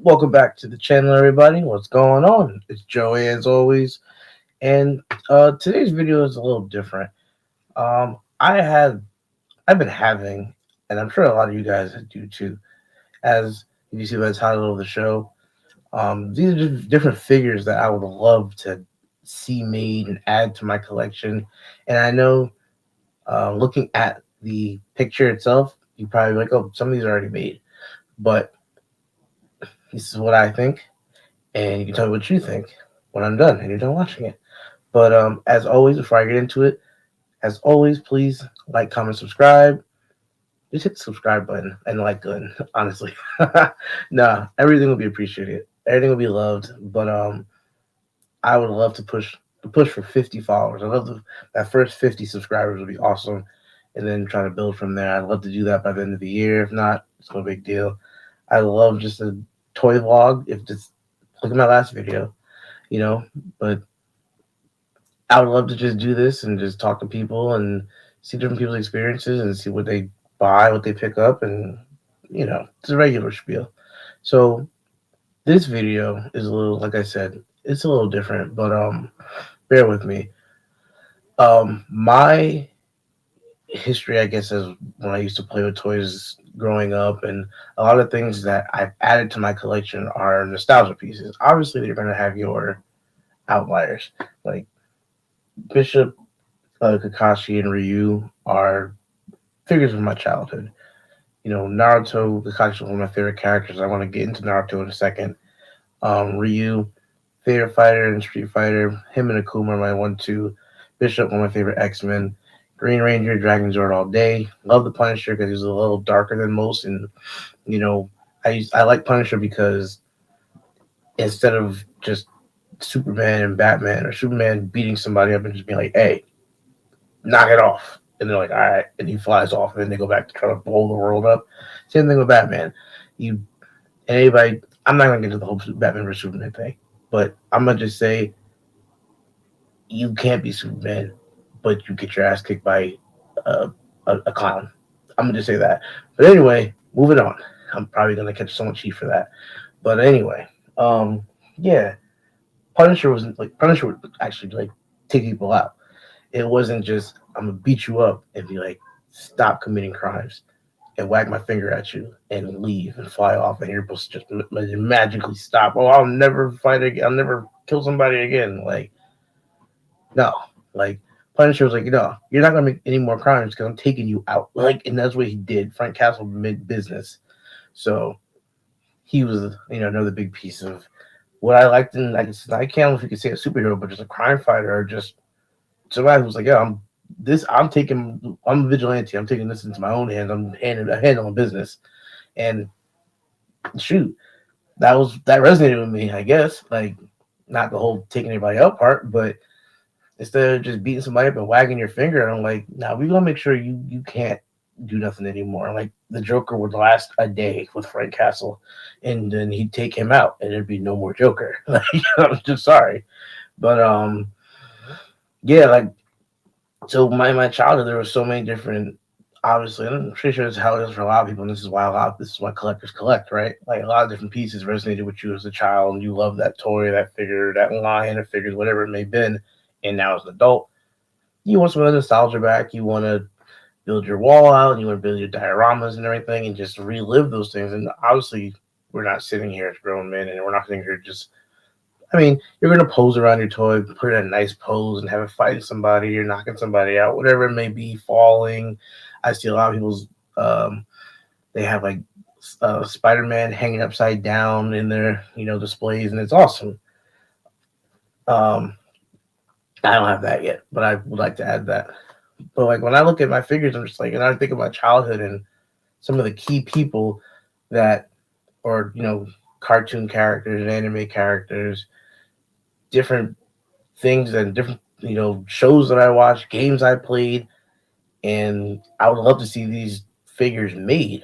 Welcome back to the channel, everybody. What's going on? It's Joey as always, and today's video is a little different. I had I've been having, and I'm sure a lot of you guys do too. As you see by the title of the show, these are just different figures that I would love to see made and add to my collection. And I know, looking at the picture itself, you probably like, oh, some of these are already made, but this is what I think and you can tell me what you think when I'm done and you're done watching it. But as always, before I get into it, as always, please like, comment, subscribe. Just hit the subscribe button and like button. Honestly, nah, everything will be appreciated. Everything will be loved. But I would love to push for 50 followers. I love that first 50 subscribers would be awesome, and then try to build from there. I'd love to do that by the end of the year. If not, it's no big deal. I love just a toy vlog. If just look at my last video, you know. But I would love to just do this and just talk to people and see different people's experiences and see what they buy, what they pick up, and it's a regular spiel. So this video is a little, like I said, it's a little different, but bear with me. My history, I guess, is when I used to play with toys growing up, and a lot of things that I've added to my collection are nostalgia pieces. Obviously, they're going to have your outliers, like Bishop, Kakashi, and Ryu are figures of my childhood. Naruto, Kakashi is one of my favorite characters. I want to get into Naruto in a second. Ryu, favorite fighter in Street Fighter. Him and Akuma are my 1-2. Bishop, one of my favorite X-Men. Green Ranger, Dragon Zord all day. Love the Punisher because he's a little darker than most, and I like Punisher because instead of just Superman and Batman or Superman beating somebody up and just being like, "Hey, knock it off," and they're like, "All right," and he flies off, and then they go back to try to blow the world up. Same thing with Batman. You and anybody, I'm not gonna get into the whole Batman versus Superman thing, but I'm gonna just say you can't be Superman, but you get your ass kicked by uh, a clown. I'm gonna just say that. But anyway, moving on. I'm probably gonna catch so much heat for that. But anyway, yeah, Punisher would actually like take people out. It wasn't just I'm gonna beat you up and be like, stop committing crimes and wag my finger at you and leave and fly off and you're supposed to just magically stop. Oh, I'll never fight again. I'll never kill somebody again. Like, no, like Punisher was like, you're not gonna make any more crimes because I'm taking you out. Like, and that's what he did. Frank Castle made business, so he was, another big piece of what I liked. And I can't know if you could say a superhero, but just a crime fighter or just somebody who's like, yeah, I'm a vigilante. I'm taking this into my own hands. I'm handling business. And shoot, that resonated with me, I guess. Like, not the whole taking everybody out part, but instead of just beating somebody up and wagging your finger, I'm like, nah, we gonna make sure you can't do nothing anymore. Like the Joker would last a day with Frank Castle, and then he'd take him out, and there'd be no more Joker. Like, I'm just sorry, but yeah, like, so my childhood, there were so many different. Obviously, I'm pretty sure it's how it is for a lot of people, and this is why collectors collect, right? Like a lot of different pieces resonated with you as a child, and you love that toy, that figure, that line of figures, whatever it may have been. And now as an adult, you want some of the nostalgia back. You want to build your wall out, and you want to build your dioramas and everything, and just relive those things. And obviously, we're not sitting here as grown men, and we're not sitting here just. I mean, you're gonna pose around your toy, put it in a nice pose, and have it fighting somebody. You're knocking somebody out, whatever it may be, falling. I see a lot of people's. They have like Spider-Man hanging upside down in their displays, and it's awesome. Um, I don't have that yet, but I would like to add that. But like when I look at my figures, I'm just like, and I think about childhood and some of the key people that, or cartoon characters and anime characters, different things and different shows that I watched, games I played, and I would love to see these figures made.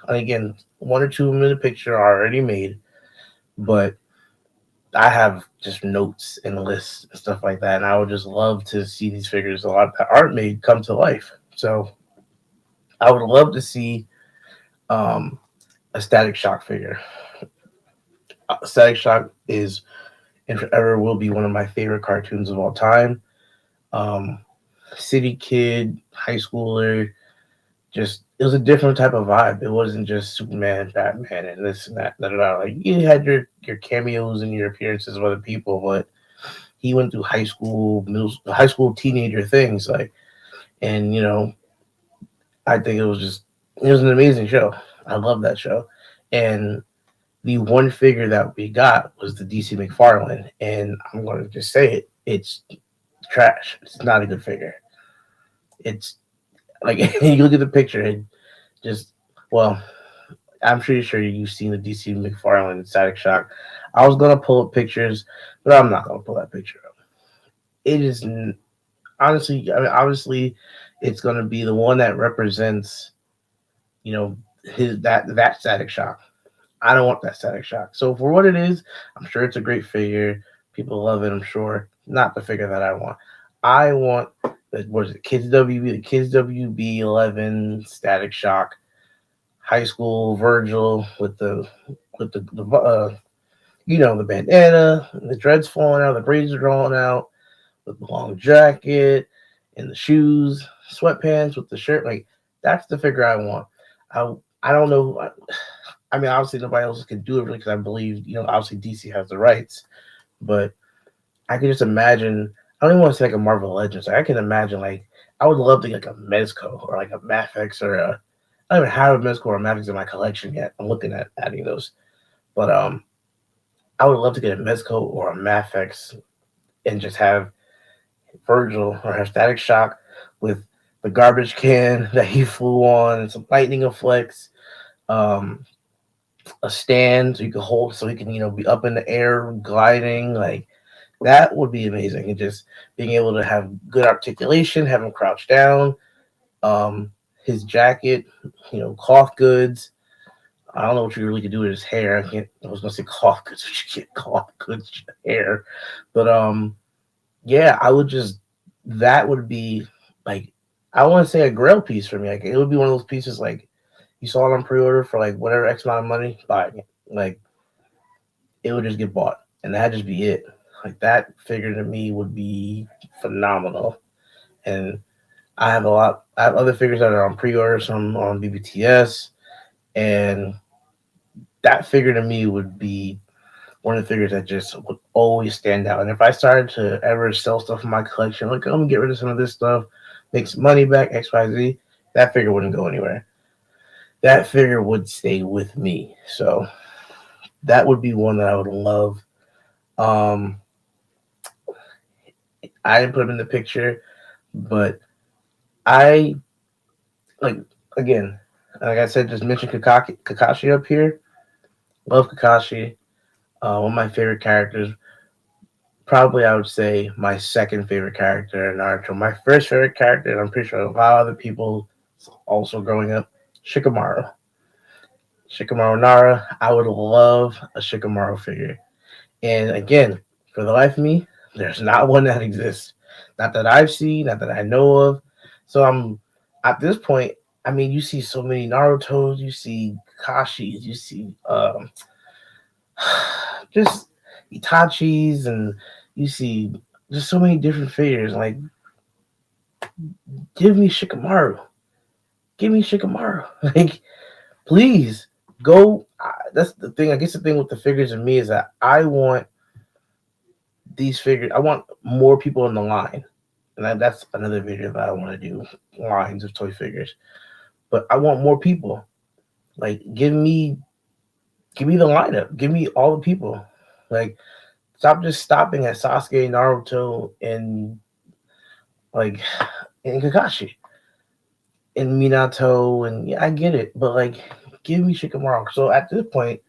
And again, one or two of them in the picture are already made, but I have just notes and lists and stuff like that, and I would just love to see these figures, a lot that aren't made, come to life. So I would love to see um, a Static Shock figure. Static Shock is and forever will be one of my favorite cartoons of all time. Um, City kid, high schooler, just it was a different type of vibe. It wasn't just Superman, Batman, and this and that. Da, da, da. Like you had your cameos and your appearances of other people, but he went through high school teenager things. Like, and I think it was an amazing show. I love that show, and the one figure that we got was the DC McFarlane, and I'm going to just say it. It's trash. It's not a good figure. It's like you look at the picture and just well, I'm pretty sure you've seen the DC McFarlane Static Shock. I was gonna pull up pictures, but I'm not gonna pull that picture up. It is honestly, I mean, obviously, it's gonna be the one that represents, you know, his that Static Shock. I don't want that Static Shock. So for what it is, I'm sure it's a great figure. People love it. I'm sure. Not the figure that I want. I want what is it? Kids WB, the Kids WB 11 Static Shock high school Virgil with the the bandana, and the dreads falling out, the braids are drawn out, with the long jacket and the shoes, sweatpants with the shirt. Like that's the figure I want. I I don't know. I mean, obviously nobody else can do it really because I believe obviously DC has the rights, but I can just imagine. I don't even want to say like a Marvel Legends. I can imagine like I would love to get like a Mezco or like a Mafex or a. I don't even have a Mezco or a Mafex in my collection yet. I'm looking at adding those, but I would love to get a Mezco or a Mafex and just have Virgil or have Static Shock with the garbage can that he flew on and some lightning effects, um, a stand so you can hold so he can be up in the air gliding like that would be amazing. And just being able to have good articulation, have him crouch down, um, his jacket, cloth goods. I don't know what you really could do with his hair. I can't. I was gonna say cloth goods, but you can't cloth goods hair. But yeah, I would just that would be like I want to say a grail piece for me. Like it would be one of those pieces like you saw it on pre-order for like whatever X amount of money, buying it. Like it would just get bought, and that'd just be it. Like that figure to me would be phenomenal. And I have a lot. I have other figures that are on pre-order, some on BBTS, and that figure to me would be one of the figures that just would always stand out. And if I started to ever sell stuff in my collection, like I'm gonna get rid of some of this stuff, make some money back, XYZ, that figure wouldn't go anywhere. That figure would stay with me. So that would be one that I would love. Um, I didn't put him in the picture, but I like again, like I said, just mention Kakashi up here. Love Kakashi. One of my favorite characters. Probably I would say my second favorite character in Naruto. My first favorite character, and I'm pretty sure a lot of other people also growing up, Shikamaru. Shikamaru Nara. I would love a Shikamaru figure. And again, for the life of me, there's not one that exists. Not that I've seen, not that I know of. So I'm at this point, I mean, you see so many Naruto's, you see Kakashis, you see just Itachi's, and you see just so many different figures. Like, give me Shikamaru. Give me Shikamaru. Like, please go. That's the thing. I guess the thing with the figures and me is that I want these figures. I want more people in the line, and that's another video that I want to do. Lines of toy figures, but I want more people. Like, give me the lineup. Give me all the people. Like, stop just stopping at Sasuke, Naruto, and like and Kakashi and Minato, and yeah, I get it, but like, give me Shikamaru. So at this point,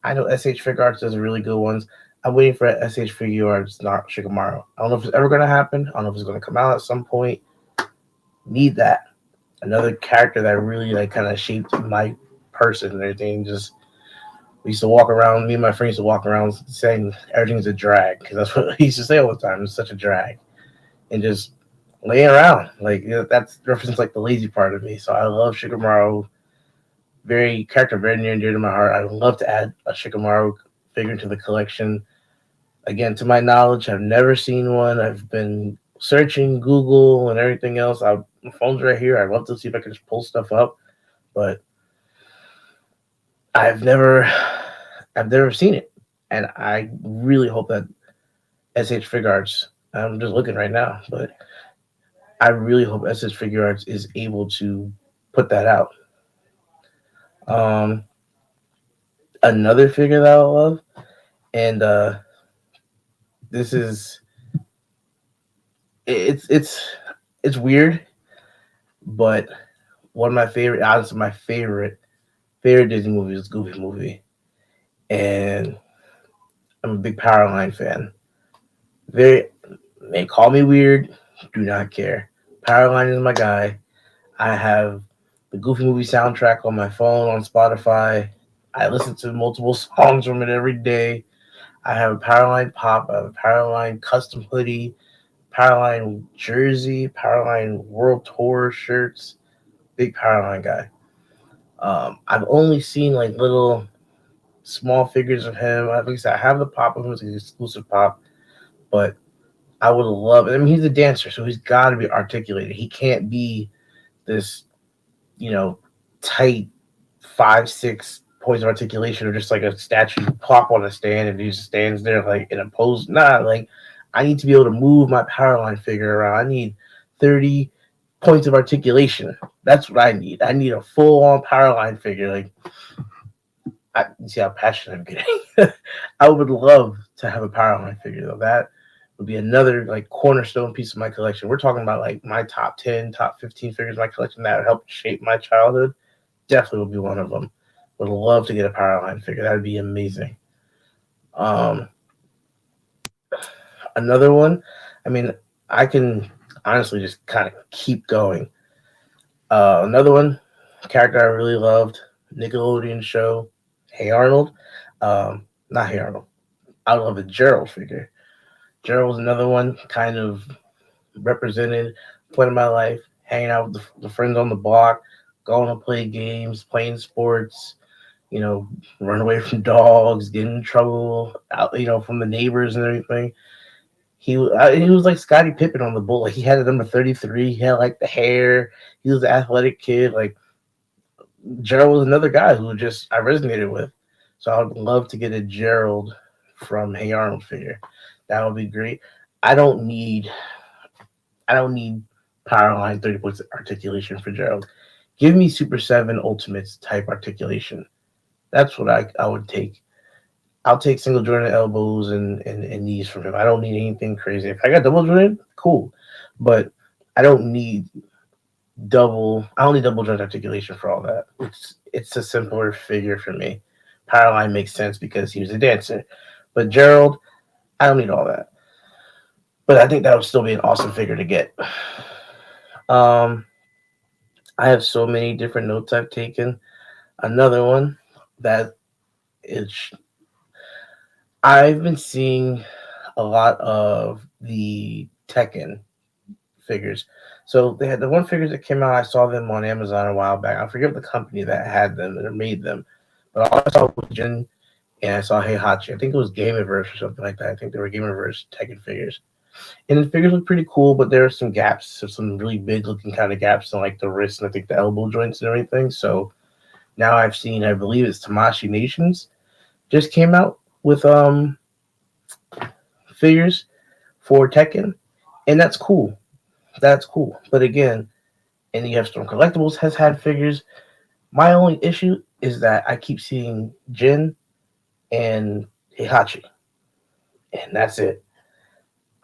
I know SH Figure Arts does really good ones. I'm waiting for SH Figure Arts, not Shikamaru. I don't know if it's ever gonna happen. I don't know if it's gonna come out at some point. Need that. Another character that really like kind of shaped my person and everything. Just we used to walk around. Me and my friends used to walk around saying everything's a drag because that's what he used to say all the time. It's such a drag, and just laying around like that's represents like the lazy part of me. So I love Shikamaru. Very character, very near and dear to my heart. I would love to add a Shikamaru figure into the collection. Again, to my knowledge, I've never seen one. I've been searching Google and everything else. My phone's right here. I'd love to see if I can just pull stuff up, but I've never, I've never seen it, and I really hope that SH Figure Arts. I'm just looking right now, but I really hope SH Figure Arts is able to put that out. Um, Another figure that I love, and this is it's it's it's weird, but one of my favorite, honestly, my favorite Disney movie is Goofy movie, and I'm a big Powerline fan. Very, they call me weird, do not care. Powerline is my guy. I have the Goofy movie soundtrack on my phone on Spotify. I listen to multiple songs from it every day. I have a Powerline pop, I have a Powerline custom hoodie, Powerline jersey, Powerline World Tour shirts. Big Powerline guy. I've only seen like little small figures of him. Like I said, I have the pop of him, it's an exclusive pop, but I would love. I mean, he's a dancer, so he's got to be articulated. He can't be this, you know, tight 5, 6 points of articulation, or just like a statue you plop on a stand and he just stands there like in a pose. Nah, like I need to be able to move my Powerline figure around. I need 30 points of articulation. That's what I need. I need a full on Powerline figure. Like, you see how passionate I'm getting. I would love to have a Powerline figure though. That would be another like cornerstone piece of my collection. We're talking about like my top 10, top 15 figures in my collection that would help shape my childhood. Definitely would be one of them. Would love to get a Powerline figure. That would be amazing. Um, Another one. I mean, I can honestly just kind of keep going. Another one, character I really loved, Nickelodeon show, Hey Arnold. Not Hey Arnold. I love a Gerald figure. Gerald was another one, kind of represented point in my life, hanging out with the friends on the block, going to play games, playing sports, run away from dogs, get in trouble, out, from the neighbors and everything. He was like Scottie Pippen on the Bull. Like he had a number 33. He had like the hair. He was an athletic kid. Like Gerald was another guy who just I resonated with. So I would love to get a Gerald from Hey Arnold figure. That would be great. I don't need Powerline 30 points of articulation for Gerald. Give me Super 7 Ultimates type articulation. That's what I would take. I'll take single jointed elbows and knees from him. I don't need anything crazy. If I got double jointed, cool. But I don't need double joint articulation for all that. It's a simpler figure for me. Powerline makes sense because he was a dancer. But Gerald, I don't need all that. But I think that would still be an awesome figure to get. I have so many different notes I've taken. Another one that is I've been seeing a lot of the Tekken figures. So they had the one figures that came out. I saw them on Amazon a while back. I forget the company that had them or made them, but all I saw was Jin and I saw Heihachi. I think it was Gameverse or something like that. I think they were Gameverse Tekken figures. And the figures look pretty cool, but there are some gaps, so some really big looking kind of gaps in like the wrist and I think the elbow joints and everything. So now I've seen, I believe it's Tamashii Nations just came out with figures for Tekken, and that's cool. That's cool. But again, and you have Storm Collectibles has had figures. My only issue is that I keep seeing Jin and Heihachi, and that's it.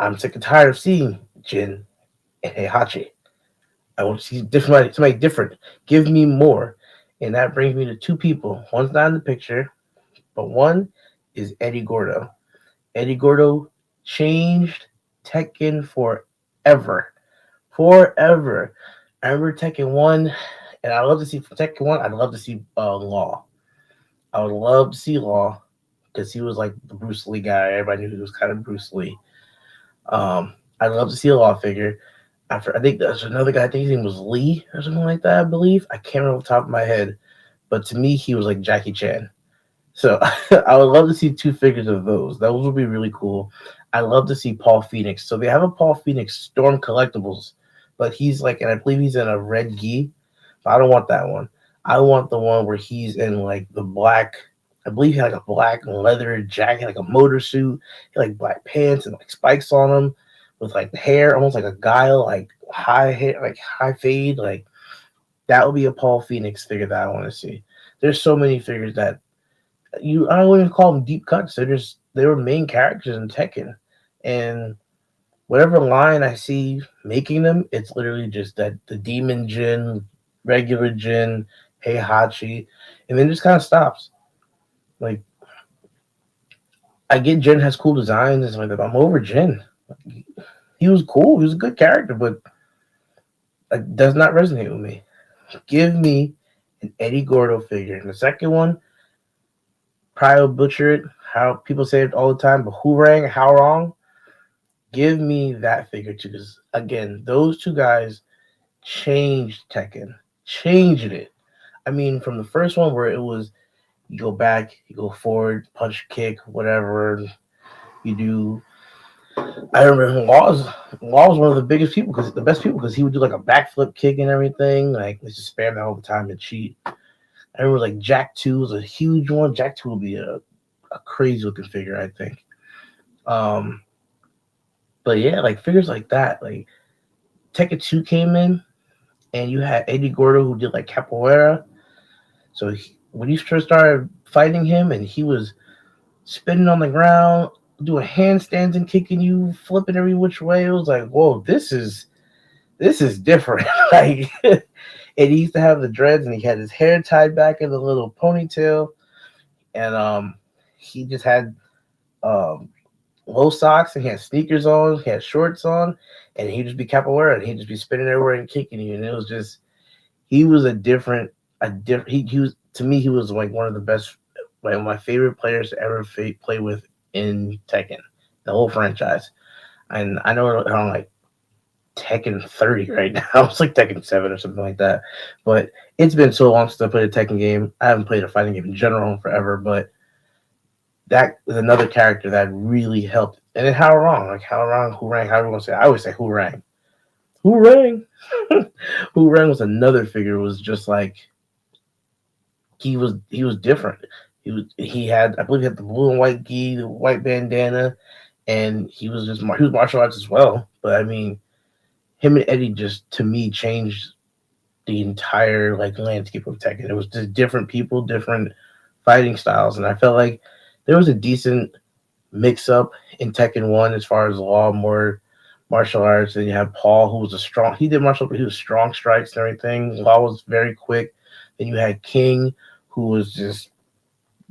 I'm sick and tired of seeing Jin and Heihachi. I want to see somebody different. Give me more. And that brings me to two people. One's not in the picture, but one is Eddie Gordo. Eddie Gordo changed Tekken forever. Forever. I remember Tekken 1, and I love to see from Tekken 1, I'd love to see Law. I would love to see Law because he was like the Bruce Lee guy. Everybody knew he was kind of Bruce Lee. I'd love to see a Law figure. I think there's another guy, I think his name was Lee or something like that, I believe. I can't remember off the top of my head. But to me, he was like Jackie Chan. So I would love to see two figures of those. Those would be really cool. I love to see Paul Phoenix. So they have a Paul Phoenix Storm Collectibles, but he's like, and I believe he's in a red gi. But I don't want that one. I want the one where he's in like the black. I believe he had like a black leather jacket, like a motor suit. He had like black pants and like spikes on him, with like hair, almost like a guile, like high hair, like high fade. Like that would be a Paul Phoenix figure that I want to see. There's so many figures that I don't even call them deep cuts. They were main characters in Tekken, and whatever line I see making them, it's literally just that the Demon Jin, regular Jin, Heihachi, and then just kind of stops. Like I get Jin has cool designs and something like that. But I'm over Jin. He was cool. He was a good character, but like does not resonate with me. Give me an Eddie Gordo figure. And the second one, probably will butcher it. How people say it all the time, but who rang? How wrong? Give me that figure too, because again, those two guys changed Tekken, changed it. I mean, from the first one where it was you go back, you go forward, punch, kick, whatever you do. I remember Law was one of the biggest people because the best people because he would do like a backflip kick and everything. Like let's just spam that all the time and cheat. I remember like Jack 2 was a huge one. Jack 2 will be a crazy looking figure, I think. Um, but yeah, like figures like that. Like Tekken 2 came in and you had Eddie Gordo who did like capoeira. So when you first started fighting him and he was spinning on the ground, doing handstands and kicking you, flipping every which way, it was like, whoa, this is different. Like and he used to have the dreads and he had his hair tied back in a little ponytail and he just had um low socks and he had sneakers on, he had shorts on, and he'd just be capoeira and he'd just be spinning everywhere and kicking you. And it was just he was a different he was to me he was like one of the best like my favorite players to ever play with in Tekken, the whole franchise. And I know I'm like Tekken 30 right now. It's like Tekken 7 or something like that. But it's been so long since I played a Tekken game. I haven't played a fighting game in general in forever, but that is another character that really helped. And then how wrong? Like how wrong, who rang, however you want to say it. I always say who rang. Who rang? Who rang was another figure was just like he was different. He had I believe he had the blue and white gi, the white bandana, and he was martial arts as well. But I mean, him and Eddie just to me changed the entire like landscape of Tekken. It was just different people, different fighting styles, and I felt like there was a decent mix up in Tekken One as far as Law more martial arts. Then you have Paul, who was a strong. He did martial, but he was strong strikes and everything. Law was very quick. Then you had King, who was just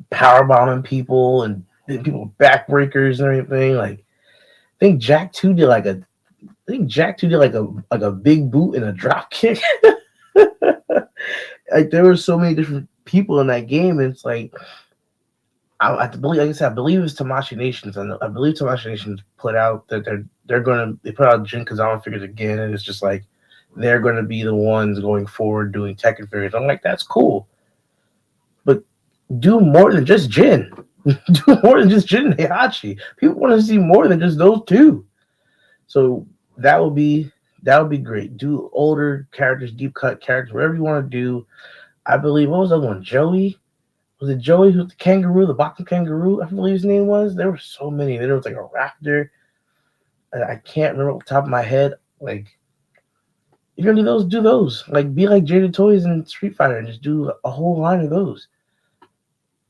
power bombing people and people backbreakers and everything. Like I think Jack Two did like a. I think Jack Two did like a big boot and a drop kick. Like there were so many different people in that game, and it's like I believe, like I said, I believe it's Tamashii Nations, and I believe Tamashii Nations put out that they put out Jin Kazama figures again, and it's just like they're gonna be the ones going forward doing Tekken figures. I'm like, that's cool, but do more than just Jin. Do more than just Jin and Heihachi. People want to see more than just those two. So that would be that would be great. Do older characters, deep cut characters, whatever you want to do. I believe what was the other one? Joey? Was it Joey who's the kangaroo, the boxing kangaroo? I believe his name was. There were so many. There was like a raptor. I can't remember off the top of my head. Like if you're gonna do those, do those. Like be like Jada Toys and Street Fighter and just do a whole line of those.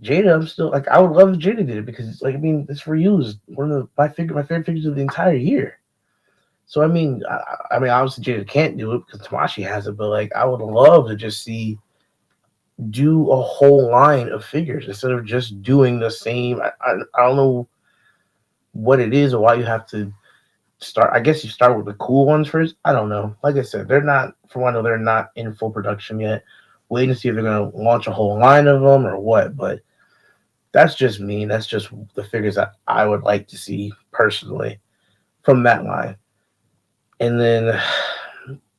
Jada, I'm still like I would love if Jada did it because it's like I mean it's for you is one of my favorite figures of the entire year. So I mean obviously Jada can't do it because Tamashii has it, but like I would love to just see do a whole line of figures instead of just doing the same. I don't know what it is or why you have to start. I guess you start with the cool ones first. I don't know. Like I said, they're not, for one, they're not in full production yet. Waiting to see if they're going to launch a whole line of them or what. But that's just me. That's just the figures that I would like to see personally from that line. And then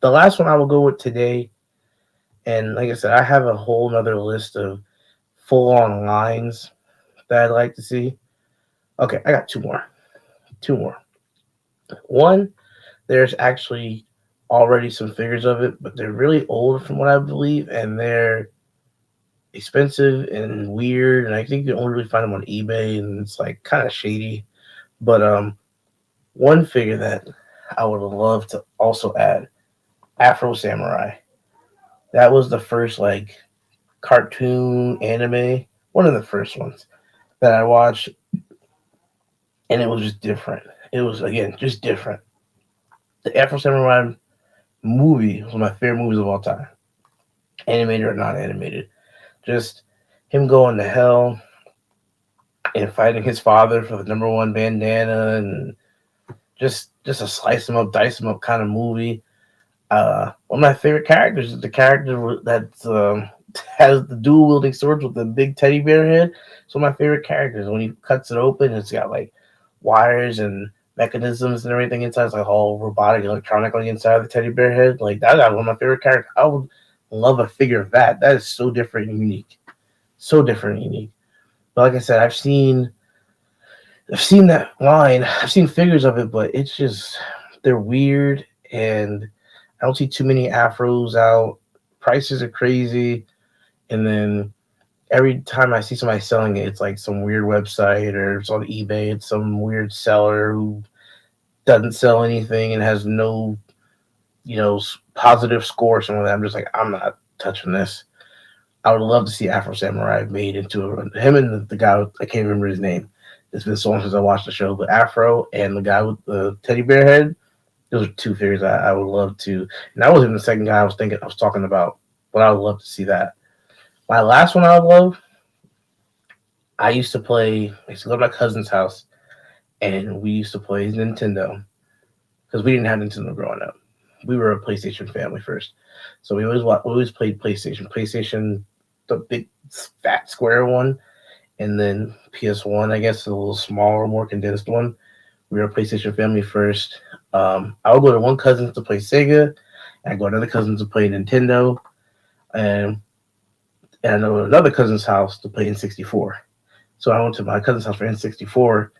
the last one I will go with today. And like I said, I have a whole nother list of full on lines that I'd like to see. Okay, I got two more. Two more. One, there's actually already some figures of it, but they're really old from what I believe, and they're expensive and weird. And I think you can only really find them on eBay, and it's like kind of shady. But one figure that I would love to also add, Afro Samurai. That was the first like cartoon anime, one of the first ones that I watched, and it was just different. It was again just different. The Afro Samurai movie was my favorite movies of all time, animated or not animated. Just him going to hell and fighting his father for the number one bandana, and just a slice him up, dice him up kind of movie. One of my favorite characters is the character that has the dual wielding swords with the big teddy bear head. It's one of my favorite characters. When he cuts it open, it's got like wires and mechanisms and everything inside. It's like all robotic, electronically inside of the teddy bear head. Like that's one of my favorite characters. I would love a figure of that. That is so different and unique. So different and unique. But like I said, I've seen that line. I've seen figures of it, but it's just they're weird, and I don't see too many afros out. Prices are crazy, and then every time I see somebody selling it, it's like some weird website or it's on eBay. It's some weird seller who doesn't sell anything and has no, positive score or something like that. I'm just like, I'm not touching this. I would love to see Afro Samurai made into him and the guy. I can't remember his name. It's been so long since I watched the show, but Afro and the guy with the teddy bear head, those are two figures I would love to. And that was even the second guy I was talking about, but I would love to see that. My last one I would love, I used to go to my cousin's house, and we used to play Nintendo because we didn't have Nintendo growing up. We were a PlayStation family first, so we always played PlayStation. PlayStation, the big fat square one, and then PS1, I guess, a little smaller, more condensed one. We were a PlayStation family first. I would go to one cousin to play Sega, and I go to another cousin to play Nintendo, and and I know another cousin's house to play N64. So I went to my cousin's house for N64.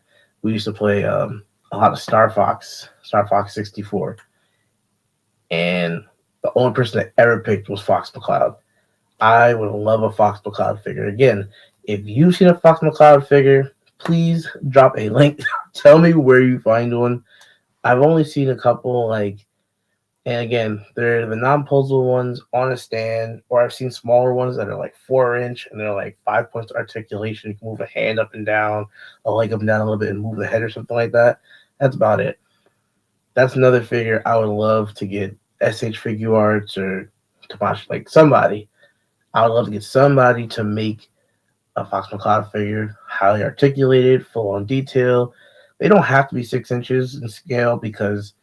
We used to play a lot of Star Fox 64, and the only person that ever picked was Fox McCloud. I would love a Fox McCloud figure. Again, if you've seen a Fox McCloud figure, please drop a link. Tell me where you find one. I've only seen a couple, and again, they're the non-posable ones on a stand, or I've seen smaller ones that are like 4 inch and they're like 5 points of articulation. You can move a hand up and down, a leg up and down a little bit, and move the head or something like that. That's about it. That's another figure I would love to get SH Figure Arts or Tamashi, like somebody. I would love to get somebody to make a Fox McCloud figure, highly articulated, full on detail. They don't have to be 6 inches in scale because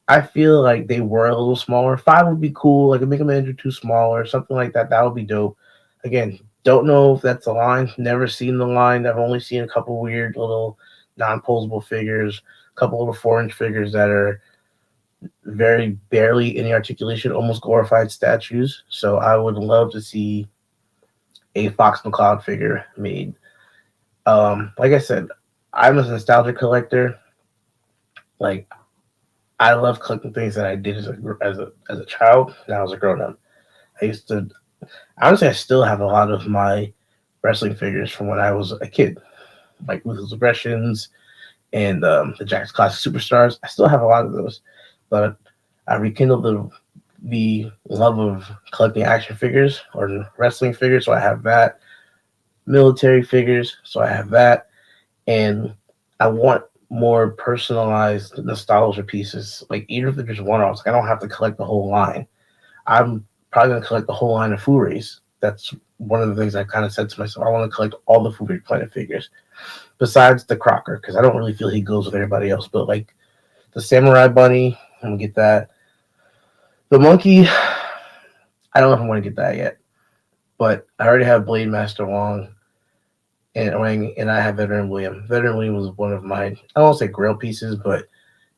I feel like they were a little smaller. Five would be cool. Like make them an inch or two smaller, something like that. That would be dope. Again, don't know if that's a line. Never seen the line. I've only seen a couple weird little non-posable figures, a couple little 4 inch figures that are very barely any articulation, almost glorified statues. So I would love to see a Fox McCloud figure made. Like I said, I'm a nostalgia collector. Like I love collecting things that I did as a child. Now as a grown up, I used to honestly I still have a lot of my wrestling figures from when I was a kid, like Ruthless Aggressions and the Jack's Classic Superstars. I still have a lot of those, but I rekindled the love of collecting action figures or wrestling figures. So I have that, military figures. So I have that, and I want more personalized nostalgia pieces. Like even if they're just one-offs, like I don't have to collect the whole line. I'm probably gonna collect the whole line of Fu Rays. That's one of the things I kind of said to myself. I want to collect all the Fu Ray Planet figures, besides the Crocker, because I don't really feel he goes with everybody else. But like the Samurai Bunny, I'm gonna get that. The monkey, I don't know if I want to get that yet, but I already have Blade Master Wong and Wang, and I have Veteran William. Veteran William was one of my, I don't want to say grail pieces, but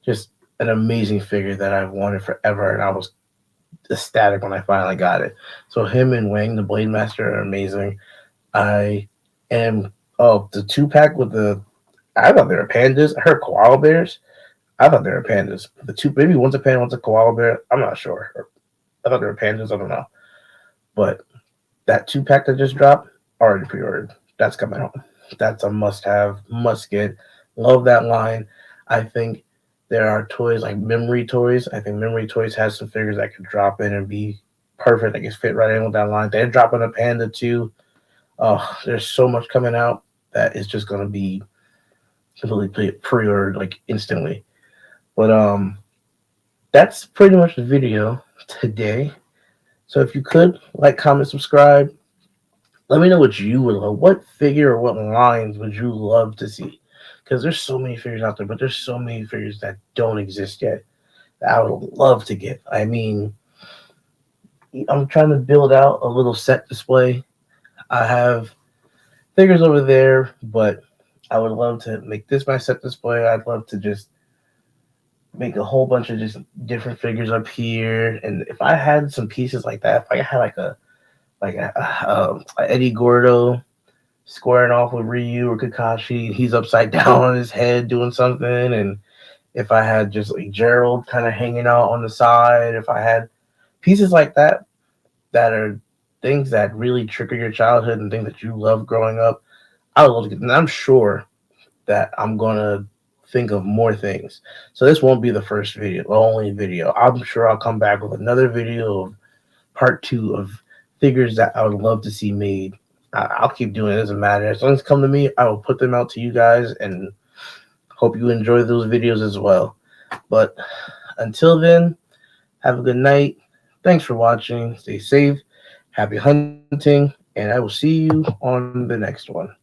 just an amazing figure that I've wanted forever, and I was ecstatic when I finally got it. So him and Wang, the Blade Master, are amazing. I am Oh, the 2-pack with the, I thought they were pandas. I heard koala bears. I thought they were pandas. The two, maybe one's a panda, one's a koala bear. I'm not sure. I thought they were pandas. I don't know. But that 2-pack that just dropped, already pre-ordered. That's coming out. That's a must-have, must-get. Love that line. I think there are toys like Memory Toys. I think Memory Toys has some figures that could drop in and be perfect. That can fit right in with that line. They're dropping a Panda too. Oh, there's so much coming out that is just gonna be completely pre-ordered like instantly. But that's pretty much the video today. So if you could like, comment, subscribe, let me know what you would love. What figure or what lines would you love to see? Because there's so many figures out there, but there's so many figures that don't exist yet that I would love to get. I mean, I'm trying to build out a little set display. I have figures over there, but I would love to make this my set display. I'd love to just make a whole bunch of just different figures up here. And if I had some pieces like that, if I had like a Eddie Gordo squaring off with Ryu or Kakashi, he's upside down on his head doing something, and if I had just like Gerald kind of hanging out on the side, if I had pieces like that that are things that really trigger your childhood and things that you loved growing up, I would love to get. And I'm sure that I'm gonna think of more things. So this won't be the first video, the only video. I'm sure I'll come back with another video of part 2 of figures that I would love to see made. I'll keep doing it. It doesn't matter. As long as they come to me, I will put them out to you guys, and hope you enjoy those videos as well. But until then, have a good night. Thanks for watching. Stay safe. Happy hunting. And I will see you on the next one.